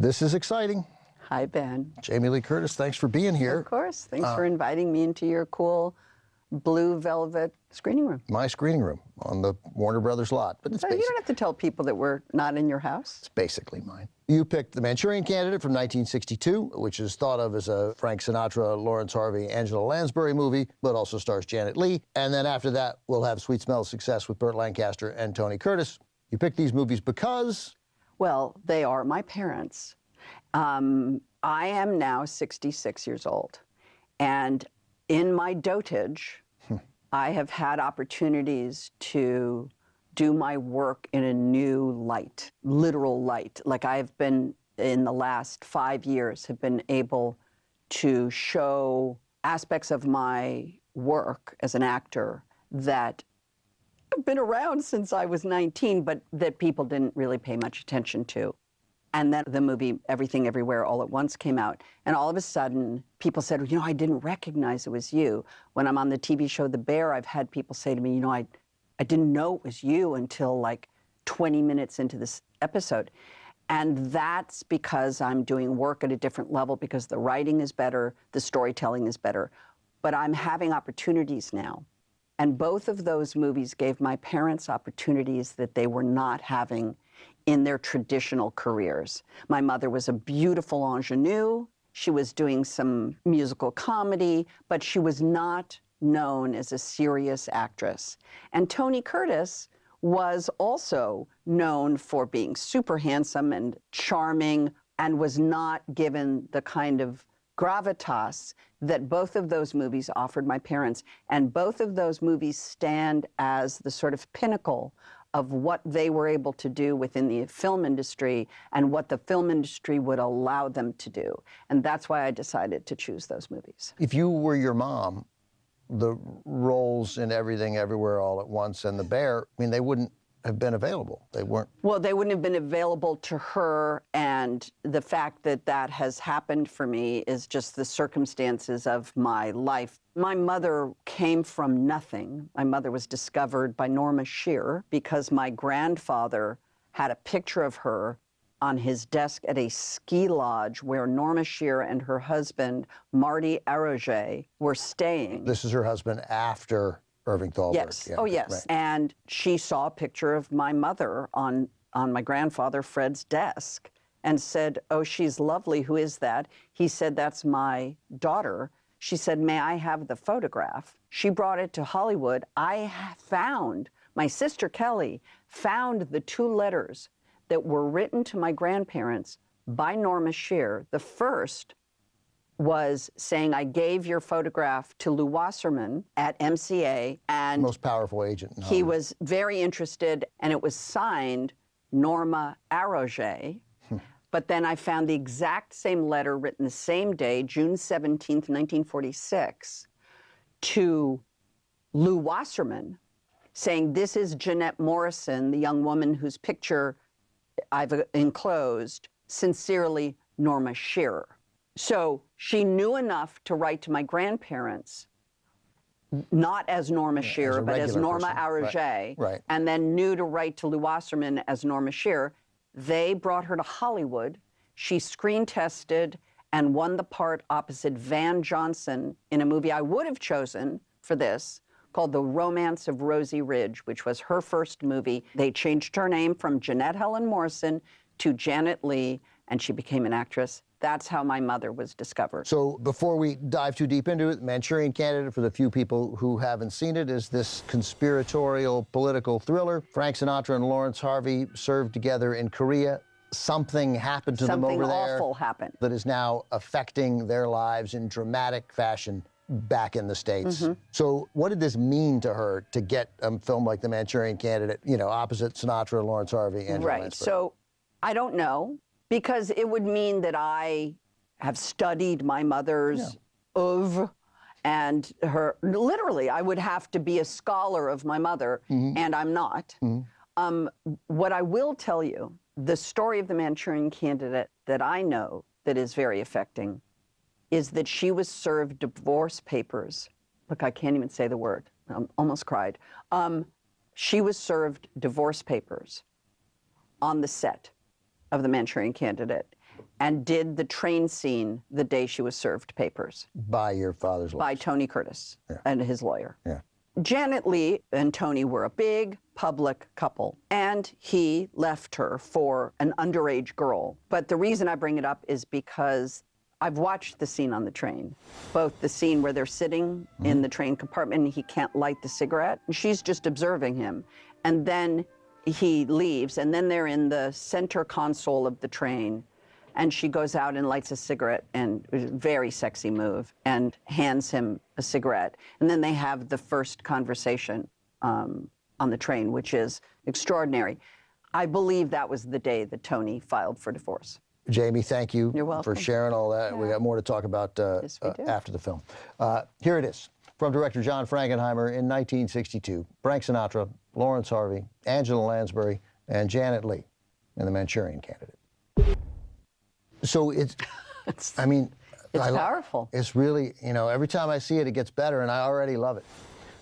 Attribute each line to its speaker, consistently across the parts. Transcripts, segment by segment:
Speaker 1: This is exciting.
Speaker 2: Hi, Ben.
Speaker 1: Jamie Lee Curtis, thanks for being here.
Speaker 2: Of course. Thanks for inviting me into your cool blue velvet screening room.
Speaker 1: My screening room on the Warner Brothers lot. But it's
Speaker 2: You don't have to tell people that we're not in your house.
Speaker 1: It's basically mine. You picked The Manchurian Candidate from 1962, which is thought of as a Frank Sinatra, Lawrence Harvey, Angela Lansbury movie, but also stars Janet Leigh. And then after that, we'll have Sweet Smell of Success with Burt Lancaster and Tony Curtis. You picked these movies because?
Speaker 2: Well, they are my parents. I am now 66 years old. And in my dotage, I have had opportunities to do my work in a new light, literal light. Like I've been, in the last 5 years, have been able to show aspects of my work as an actor that have been around since I was 19, but that people didn't really pay much attention to. And then the movie Everything Everywhere All at Once came out, and all of a sudden people said, you know, I didn't recognize it was you. When I'm on the TV show The Bear, I've had people say to me, you know, I didn't know it was you until like 20 minutes into this episode. And that's because I'm doing work at a different level, because the writing is better, the storytelling is better. But I'm having opportunities now. And both of those movies gave my parents opportunities that they were not having in their traditional careers. My mother was a beautiful ingenue. She was doing some musical comedy, but she was not known as a serious actress. And Tony Curtis was also known for being super handsome and charming, and was not given the kind of gravitas that both of those movies offered my parents. And both of those movies stand as the sort of pinnacle of what they were able to do within the film industry and what the film industry would allow them to do. And that's why I decided to choose those movies.
Speaker 1: If you were your mom, the roles in Everything Everywhere All at Once and The Bear, I mean, they wouldn't have been available. They weren't.
Speaker 2: Well, they wouldn't have been available to her, and the fact that that has happened for me is just the circumstances of my life. My mother came from nothing. My mother was discovered by Norma Shearer because my grandfather had a picture of her on his desk at a ski lodge where Norma Shearer and her husband, Marty Arroget, were staying.
Speaker 1: This is her husband after Irving Thalberg.
Speaker 2: Yes.
Speaker 1: Yeah.
Speaker 2: Oh, yes.
Speaker 1: Right.
Speaker 2: And she saw a picture of my mother on my grandfather Fred's desk and said, oh, she's lovely. Who is that? He said, that's my daughter. She said, may I have the photograph? She brought it to Hollywood. My sister Kelly found the 2 letters that were written to my grandparents by Norma Shearer. The first was saying, I gave your photograph to Lou Wasserman at MCA, and
Speaker 1: most powerful agent in
Speaker 2: he
Speaker 1: Hollywood.
Speaker 2: was very interested, and it was signed Norma Arroget. But then I found the exact same letter written the same day, June 17th, 1946, to Lou Wasserman, saying, this is Jeanette Morrison, the young woman whose picture I've enclosed. Sincerely, Norma Shearer. So she knew enough to write to my grandparents, not as Norma Shearer, but as Norma Arroget,
Speaker 1: Right.
Speaker 2: and then knew to write to Lou Wasserman as Norma Shearer. They brought her to Hollywood. She screen tested and won the part opposite Van Johnson in a movie I would have chosen for this, called The Romance of Rosie Ridge, which was her first movie. They changed her name from Jeanette Helen Morrison to Janet Leigh, and she became an actress. That's how my mother was discovered.
Speaker 1: So before we dive too deep into it, Manchurian Candidate, for the few people who haven't seen it, is this conspiratorial political thriller. Frank Sinatra and Lawrence Harvey served together in Korea. Something happened to them over there.
Speaker 2: Something awful happened.
Speaker 1: That is now affecting their lives in dramatic fashion back in the States. So what did this mean to her to get a film like The Manchurian Candidate, you know, opposite Sinatra, Lawrence Harvey, Angela
Speaker 2: Right.
Speaker 1: Lansbury?
Speaker 2: So I don't know, because it would mean that I have studied my mother's oeuvre and her, literally, I would have to be a scholar of my mother, and I'm not. What I will tell you, the story of The Manchurian Candidate that I know that is very affecting is that she was served divorce papers. Look, I can't even say the word. I almost cried. She was served divorce papers on the set of The Manchurian Candidate. and did the train scene the day she was served papers
Speaker 1: By your father's
Speaker 2: by
Speaker 1: lawyers.
Speaker 2: Tony Curtis and his lawyer.
Speaker 1: Yeah.
Speaker 2: Janet Leigh and Tony were a big public couple, and he left her for an underage girl. But the reason I bring it up is because I've watched the scene on the train, both the scene where they're sitting in the train compartment and he can't light the cigarette, and she's just observing him. And then he leaves, and then they're in the center console of the train, and she goes out and lights a cigarette, and it was a very sexy move, and hands him a cigarette. And then they have the first conversation on the train, which is extraordinary. I believe that was the day that Tony filed for divorce.
Speaker 1: Jamie, thank you
Speaker 2: You're welcome.
Speaker 1: for sharing all that.
Speaker 2: Yeah.
Speaker 1: We got more to talk about
Speaker 2: Yes, we do.
Speaker 1: after the film. Here it is from director John Frankenheimer in 1962. Frank Sinatra, Lawrence Harvey, Angela Lansbury, and Janet Leigh in The Manchurian Candidate. So it's I mean,
Speaker 2: It's powerful.
Speaker 1: It's really, you know, every time I see it, it gets better, and I already love it.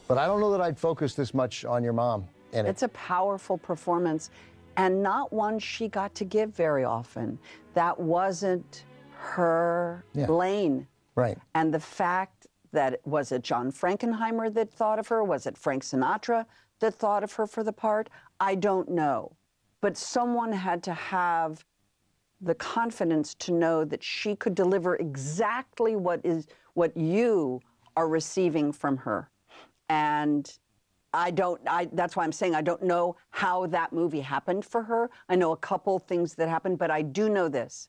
Speaker 1: But I don't know that I'd focus this much on your mom in it.
Speaker 2: It's a powerful performance, and not one she got to give very often. That wasn't her lane.
Speaker 1: Right.
Speaker 2: And the fact that, was it John Frankenheimer that thought of her? Was it Frank Sinatra that thought of her for the part? I don't know. But someone had to have the confidence to know that she could deliver exactly what you are receiving from her. And that's why I'm saying I don't know how that movie happened for her. I know a couple things that happened, but I do know this.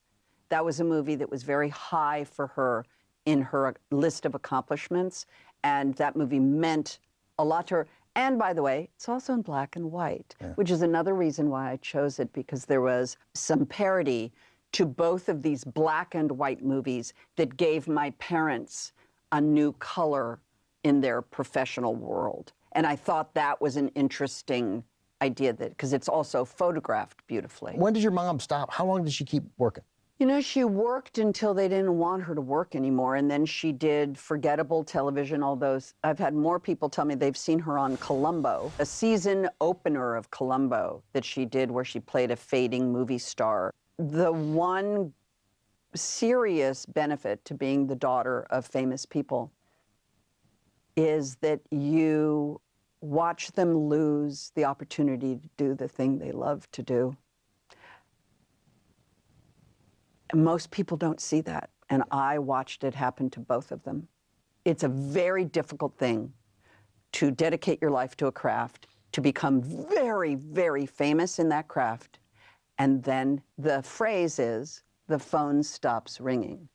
Speaker 2: That was a movie that was very high for her in her list of accomplishments, and that movie meant a lot to her. And by the way, it's also in black and white, which is another reason why I chose it, because there was some parody to both of these black and white movies that gave my parents a new color in their professional world. And I thought that was an interesting idea, that because it's also photographed beautifully.
Speaker 1: When did your mom stop? How long did she keep working?
Speaker 2: You know, she worked until they didn't want her to work anymore, and then she did forgettable television, all those. I've had more people tell me they've seen her on Columbo, a season opener of Columbo that she did where she played a fading movie star. The one serious benefit to being the daughter of famous people is that you watch them lose the opportunity to do the thing they love to do. Most people don't see that, and I watched it happen to both of them. It's a very difficult thing to dedicate your life to a craft, to become very, very famous in that craft, and then the phrase is, the phone stops ringing.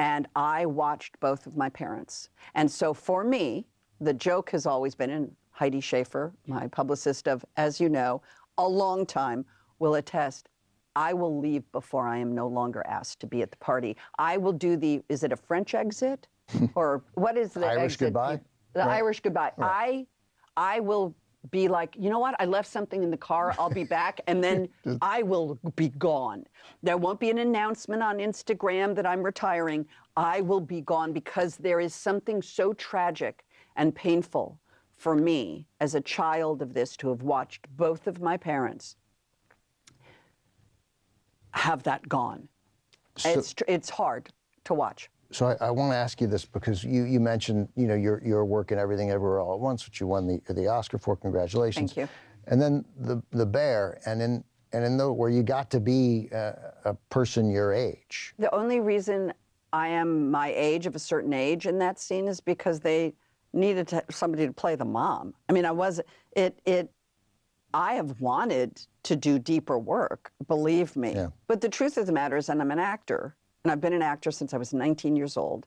Speaker 2: And I watched both of my parents. And so for me, the joke has always been, and Heidi Schaefer, my publicist of, as you know, a long time, will attest, I will leave before I am no longer asked to be at the party. I will do the, is it a French exit? Or what is the
Speaker 1: Irish
Speaker 2: exit?
Speaker 1: goodbye?
Speaker 2: The
Speaker 1: Right.
Speaker 2: Irish goodbye.
Speaker 1: Right.
Speaker 2: I will be like, you know what? I left something in the car. I'll be back. And then I will be gone. There won't be an announcement on Instagram that I'm retiring. I will be gone, because there is something so tragic and painful for me as a child of this to have watched both of my parents have that gone.
Speaker 1: So-
Speaker 2: It's hard to watch.
Speaker 1: So I want to ask you this, because you mentioned, you know, your work and Everything Everywhere All at Once, which you won the Oscar for. Congratulations.
Speaker 2: Thank you.
Speaker 1: And then the Bear, and in the where you got to be a person your age.
Speaker 2: The only reason I am my age, of a certain age in that scene, is because they needed somebody to play the mom. I mean, I have wanted to do deeper work, believe me.
Speaker 1: Yeah.
Speaker 2: But the truth of the matter is, and I'm an actor, and I've been an actor since I was 19 years old,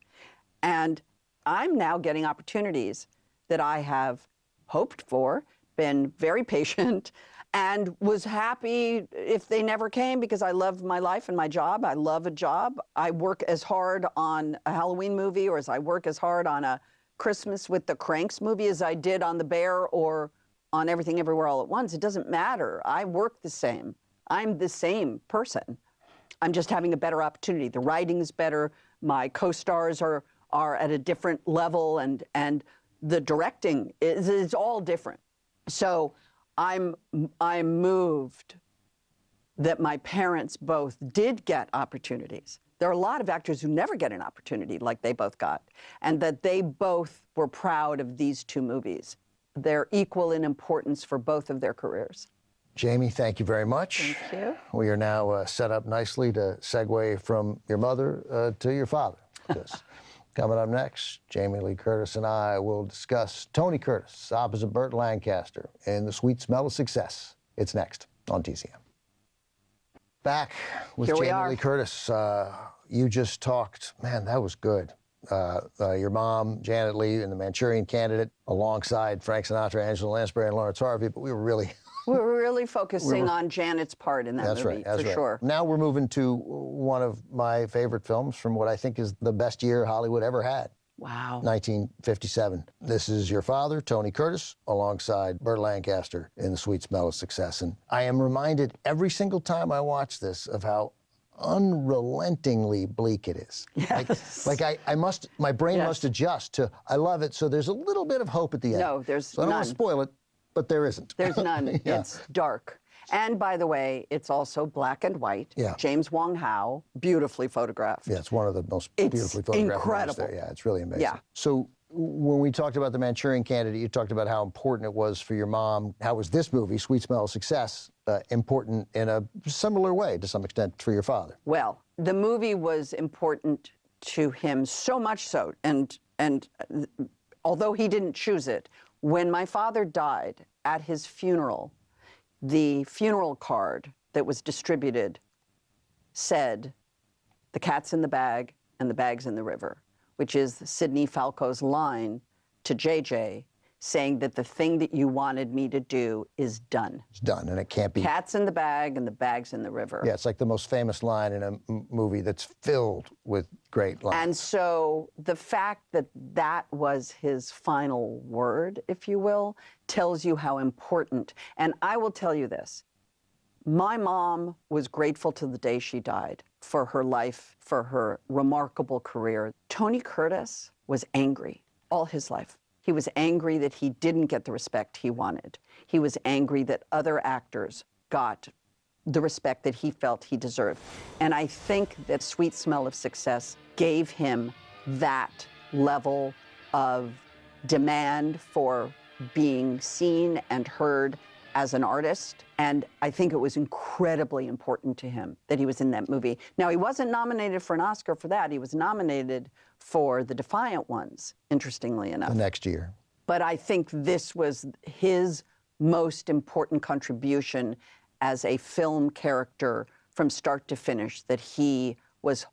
Speaker 2: and I'm now getting opportunities that I have hoped for, been very patient, and was happy if they never came, because I love my life and my job. I love a job. I work as hard on a Halloween movie, or as I work as hard on a Christmas with the Cranks movie as I did on The Bear or on Everything Everywhere All at Once. It doesn't matter. I work the same. I'm the same person. I'm just having a better opportunity. The writing is better. My co-stars are at a different level, and the directing is all different. So I'm moved that my parents both did get opportunities. There are a lot of actors who never get an opportunity like they both got, and that they both were proud of these two movies. They're equal in importance for both of their careers.
Speaker 1: Jamie, thank you very much.
Speaker 2: Thank you.
Speaker 1: We are now set up nicely to segue from your mother to your father. Because coming up next, Jamie Lee Curtis and I will discuss Tony Curtis opposite Burt Lancaster in The Sweet Smell of Success. It's next on TCM. Back with
Speaker 2: Here we
Speaker 1: Jamie
Speaker 2: are.
Speaker 1: Lee Curtis. You just talked, man, that was good. Your mom, Janet Leigh, in The Manchurian Candidate, alongside Frank Sinatra, Angela Lansbury, and Lawrence Harvey, but we were really...
Speaker 2: We're really focusing on Janet's part in that
Speaker 1: That's
Speaker 2: movie,
Speaker 1: right, that's
Speaker 2: for
Speaker 1: right.
Speaker 2: sure.
Speaker 1: Now we're moving to one of my favorite films from what I think is the best year Hollywood ever had.
Speaker 2: Wow.
Speaker 1: 1957. This is your father, Tony Curtis, alongside Burt Lancaster in The Sweet Smell of Success. And I am reminded every single time I watch this of how unrelentingly bleak it is.
Speaker 2: Yes.
Speaker 1: My brain
Speaker 2: Yes.
Speaker 1: must adjust to, I love it, so there's a little bit of hope at the end.
Speaker 2: No, there's
Speaker 1: So I don't want to
Speaker 2: none.
Speaker 1: spoil it, but there isn't.
Speaker 2: There's none.
Speaker 1: Yeah.
Speaker 2: It's dark. And by the way, it's also black and white.
Speaker 1: Yeah.
Speaker 2: James Wong Howe, beautifully photographed.
Speaker 1: Yeah, it's one of the most
Speaker 2: It's
Speaker 1: beautifully photographed movies
Speaker 2: incredible.
Speaker 1: there. Yeah, it's really amazing.
Speaker 2: Yeah.
Speaker 1: So when we talked about The Manchurian Candidate, you talked about how important it was for your mom. How was this movie, Sweet Smell of Success, important in a similar way to some extent for your father?
Speaker 2: Well, the movie was important to him, so much so, and although he didn't choose it, when my father died at his funeral, the funeral card that was distributed said, "The cat's in the bag and the bag's in the river," which is Sidney Falco's line to JJ, saying that the thing that you wanted me to do is done.
Speaker 1: It's done, and it can't be.
Speaker 2: Cat's in the bag and the bag's in the river.
Speaker 1: Yeah, it's like the most famous line in a movie that's filled with great lines.
Speaker 2: And so the fact that that was his final word, if you will, tells you how important. And I will tell you this. My mom was grateful to the day she died for her life, for her remarkable career. Tony Curtis was angry all his life. He was angry that he didn't get the respect he wanted. He was angry that other actors got the respect that he felt he deserved. And I think that Sweet Smell of Success gave him that level of demand for being seen and heard as an artist. And I think it was incredibly important to him that he was in that movie. Now, he wasn't nominated for an Oscar for that. He was nominated for The Defiant Ones, interestingly enough.
Speaker 1: The next year.
Speaker 2: But I think this was his most important contribution as a film character from start to finish, that he was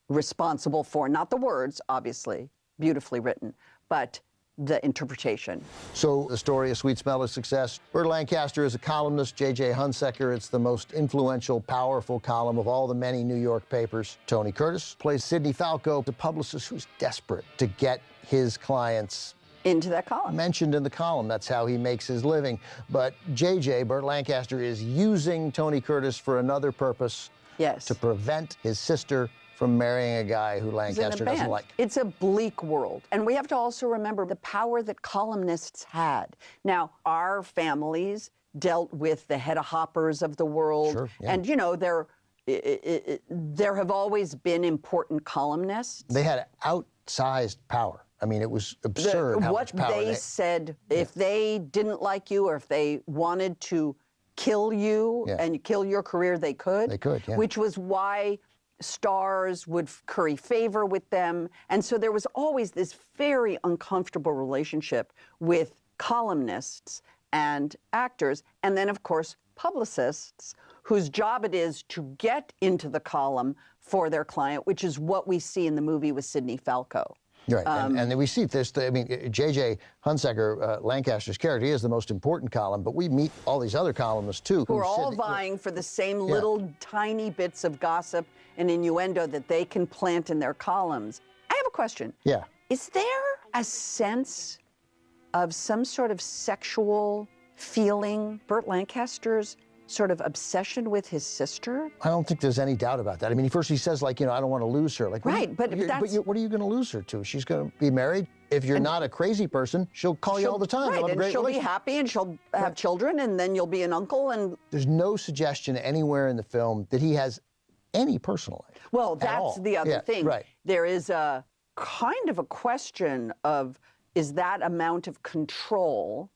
Speaker 2: responsible for, not the words, obviously, beautifully written, but the interpretation.
Speaker 1: So the story of Sweet Smell of Success. Burt Lancaster is a columnist. J.J. Hunsaker, it's the most influential, powerful column of all the many New York papers. Tony Curtis plays Sidney Falco, the publicist who's desperate to get his clients
Speaker 2: Into that column.
Speaker 1: mentioned in the column. That's how he makes his living. But J.J., Burt Lancaster, is using Tony Curtis for another purpose.
Speaker 2: Yes.
Speaker 1: To prevent his sister from marrying a guy who
Speaker 2: He's in a
Speaker 1: Lancaster doesn't
Speaker 2: band.
Speaker 1: like.
Speaker 2: It's a bleak world. And we have to also remember the power that columnists had. Now, our families dealt with the Hedda Hoppers of the world.
Speaker 1: Sure, yeah.
Speaker 2: And, you know, there have always been important columnists.
Speaker 1: They had outsized power. I mean, it was absurd how
Speaker 2: What
Speaker 1: much power
Speaker 2: they said, if they didn't like you or if they wanted to kill you
Speaker 1: Yeah.
Speaker 2: and kill your career, they could.
Speaker 1: They could, yeah.
Speaker 2: Which was why stars would curry favor with them. And so there was always this very uncomfortable relationship with columnists and actors. And then, of course, publicists whose job it is to get into the column for their client, which is what we see in the movie with Sidney Falco.
Speaker 1: Right, and then we see this, I mean, J.J. Hunsaker, Lancaster's character, he is the most important column, but we meet all these other columnists, too.
Speaker 2: Who are all
Speaker 1: Sidney-
Speaker 2: vying for the same little tiny bits of gossip and innuendo that they can plant in their columns. I have a question.
Speaker 1: Yeah.
Speaker 2: Is there a sense of some sort of sexual feeling? Burt Lancaster's sort of obsession with his sister.
Speaker 1: I don't think there's any doubt about that. I mean, first he says, like, you know, I don't want to lose her. Like,
Speaker 2: Right, but that's...
Speaker 1: what are you going to lose her to? She's going to be married. If you're not a crazy person, she'll call you all the time.
Speaker 2: Right, and she'll be happy, and she'll have children, and then you'll be an uncle. And
Speaker 1: there's no suggestion anywhere in the film that he has any personal life.
Speaker 2: Well, that's the other thing.
Speaker 1: Right.
Speaker 2: There is a kind of a question of, is that amount of control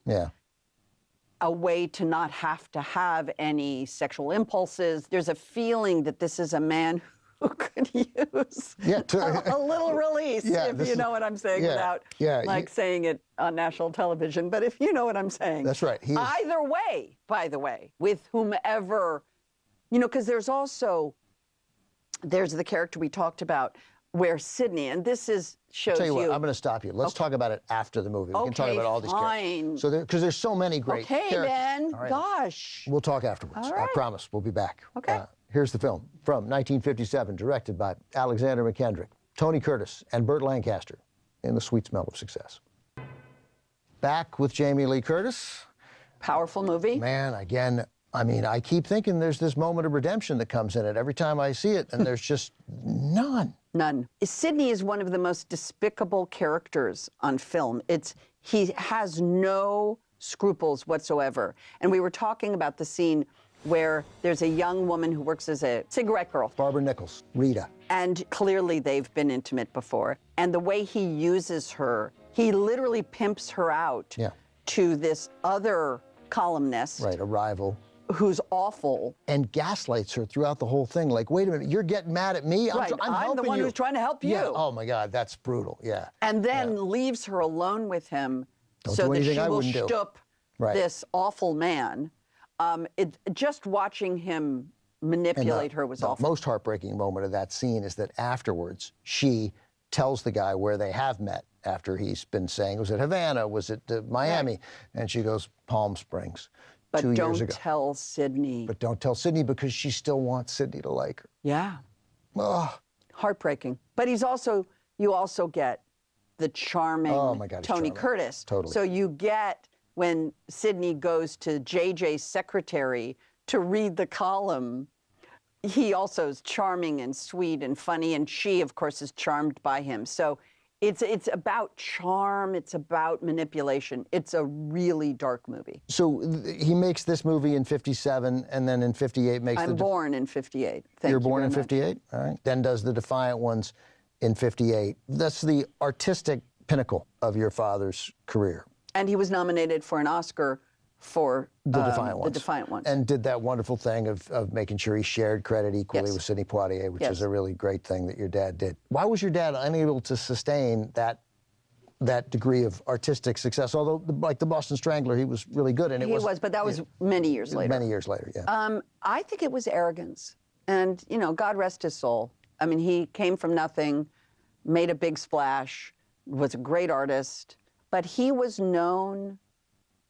Speaker 2: a way to not have to have any sexual impulses? There's a feeling that this is a man who could use a little release, if you know what I'm saying, without saying it on national television. But if you know what I'm saying.
Speaker 1: That's right.
Speaker 2: Either way, by the way, with whomever, you know, because there's the character we talked about where Sydney, and this shows
Speaker 1: Tell you what, I'm going to stop you. Let's talk about it after the movie. We can talk about all these characters. So because there's so many great characters.
Speaker 2: Okay, then.
Speaker 1: Right.
Speaker 2: Gosh.
Speaker 1: We'll talk afterwards.
Speaker 2: All right.
Speaker 1: I promise. We'll be back.
Speaker 2: Okay.
Speaker 1: Here's the film from 1957, directed by Alexander McKendrick, Tony Curtis, and Burt Lancaster in The Sweet Smell of Success. Back with Jamie Lee Curtis.
Speaker 2: Powerful movie.
Speaker 1: Man, again, I mean, I keep thinking there's this moment of redemption that comes in it every time I see it, and there's just none.
Speaker 2: None. Sidney is one of the most despicable characters on film. He has no scruples whatsoever. And we were talking about the scene where there's a young woman who works as a cigarette girl.
Speaker 1: Barbara Nichols, Rita.
Speaker 2: And clearly they've been intimate before. And the way he uses her, he literally pimps her out to this other columnist.
Speaker 1: Right, a rival.
Speaker 2: Who's awful.
Speaker 1: And gaslights her throughout the whole thing. Like, wait a minute, you're getting mad at me?
Speaker 2: Right, I'm the one who's trying to help you.
Speaker 1: Yeah. Oh my God, that's brutal,
Speaker 2: And then leaves her alone with him so that she will stoop this awful man. Just watching him manipulate her was awful.
Speaker 1: The most heartbreaking moment of that scene is that afterwards, she tells the guy where they have met after he's been saying, was it Havana, was it Miami? Right. And she goes, Palm Springs.
Speaker 2: But
Speaker 1: 2 years ago.
Speaker 2: Don't tell Sidney.
Speaker 1: But don't tell Sidney because she still wants Sidney to like her.
Speaker 2: Yeah.
Speaker 1: Oh.
Speaker 2: Heartbreaking. But you also get the charming Tony Curtis.
Speaker 1: Totally.
Speaker 2: So you get when Sidney goes to JJ's secretary to read the column, he also is charming and sweet and funny, and she, of course, is charmed by him. So it's about charm, it's about manipulation. It's a really dark movie.
Speaker 1: So he makes this movie in 57, and then in 58 makes
Speaker 2: I'm born in 58.
Speaker 1: You're born in 58? All right. Then does the Defiant Ones in 58. That's the artistic pinnacle of your father's career.
Speaker 2: And he was nominated for an Oscar for
Speaker 1: The Defiant Ones. And did that wonderful thing of making sure he shared credit equally with Sidney Poitier, which is a really great thing that your dad did. Why was your dad unable to sustain that degree of artistic success? Although, like the Boston Strangler, he was really good. And
Speaker 2: but that was many years later.
Speaker 1: Many years later, yeah.
Speaker 2: I think it was arrogance. And, you know, God rest his soul. I mean, he came from nothing, made a big splash, was a great artist, but he was known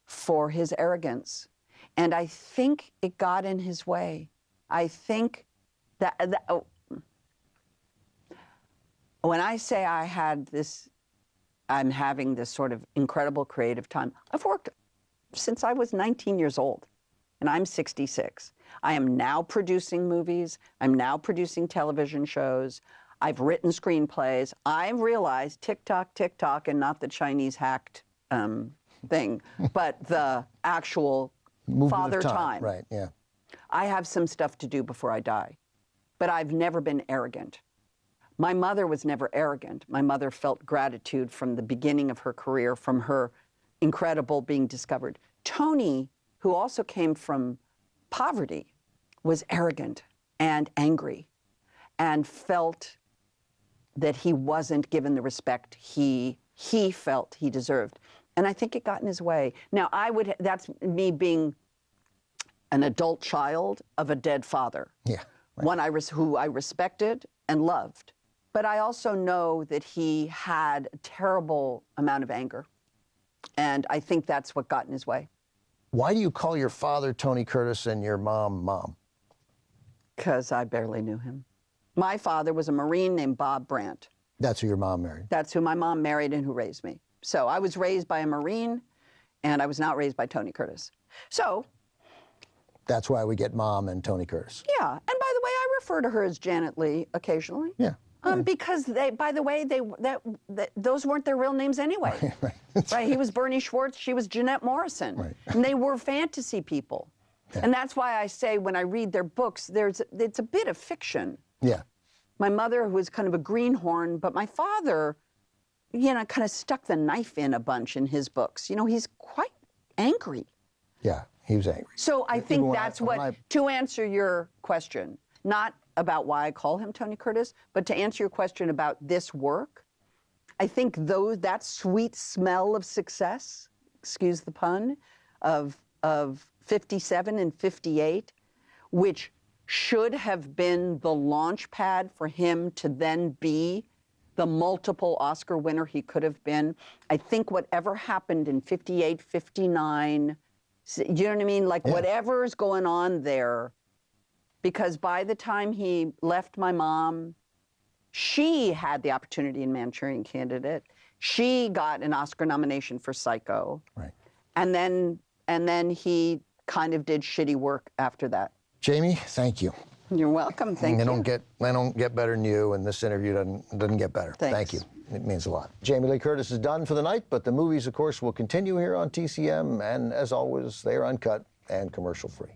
Speaker 2: for his arrogance. And I think it got in his way. I think that when I say I'm having this sort of incredible creative time, I've worked since I was 19 years old, and I'm 66. I am now producing movies. I'm now producing television shows. I've written screenplays. I realized tick-tock, tick-tock, and not the Chinese hacked thing, but the actual Father Time.
Speaker 1: Right, yeah.
Speaker 2: I have some stuff to do before I die, but I've never been arrogant. My mother was never arrogant. My mother felt gratitude from the beginning of her career, from her incredible being discovered. Tony, who also came from poverty, was arrogant and angry and felt that he wasn't given the respect he felt he deserved. And I think it got in his way. Now, that's me being an adult child of a dead father.
Speaker 1: Yeah. Right.
Speaker 2: One who I respected and loved. But I also know that he had a terrible amount of anger. And I think that's what got in his way.
Speaker 1: Why do you call your father Tony Curtis and your mom, Mom?
Speaker 2: Because I barely knew him. My father was a Marine named Bob Brandt.
Speaker 1: That's who your mom married?
Speaker 2: That's who my mom married and who raised me. So I was raised by a Marine, and I was not raised by Tony Curtis. So
Speaker 1: That's why we get Mom and Tony Curtis.
Speaker 2: Yeah, and by the way, I refer to her as Janet Leigh occasionally.
Speaker 1: Yeah.
Speaker 2: Because they, by the way, those weren't their real names anyway. Right? He was Bernie Schwartz, she was Jeanette Morrison.
Speaker 1: Right.
Speaker 2: And they were fantasy people.
Speaker 1: Yeah.
Speaker 2: And that's why I say when I read their books, it's a bit of fiction.
Speaker 1: Yeah.
Speaker 2: My mother was kind of a greenhorn, but my father, kind of stuck the knife in a bunch in his books. He's quite angry.
Speaker 1: Yeah, he was angry.
Speaker 2: So I think
Speaker 1: when
Speaker 2: that's to answer your question, not about why I call him Tony Curtis, but to answer your question about this work, I think that sweet smell of success, excuse the pun, of 57 and 58, which should have been the launch pad for him to then be the multiple Oscar winner he could have been. I think whatever happened in 58, 59, you know what I mean? Like whatever's going on there, because by the time he left my mom, she had the opportunity in Manchurian Candidate. She got an Oscar nomination for Psycho.
Speaker 1: Right.
Speaker 2: And then he kind of did shitty work after that.
Speaker 1: Jamie, thank you.
Speaker 2: You're welcome. Thank you.
Speaker 1: I don't get better than you, and this interview doesn't get better.
Speaker 2: Thanks.
Speaker 1: Thank you. It means a lot. Jamie Lee Curtis is done for the night, but the movies, of course, will continue here on TCM, and as always, they are uncut and commercial-free.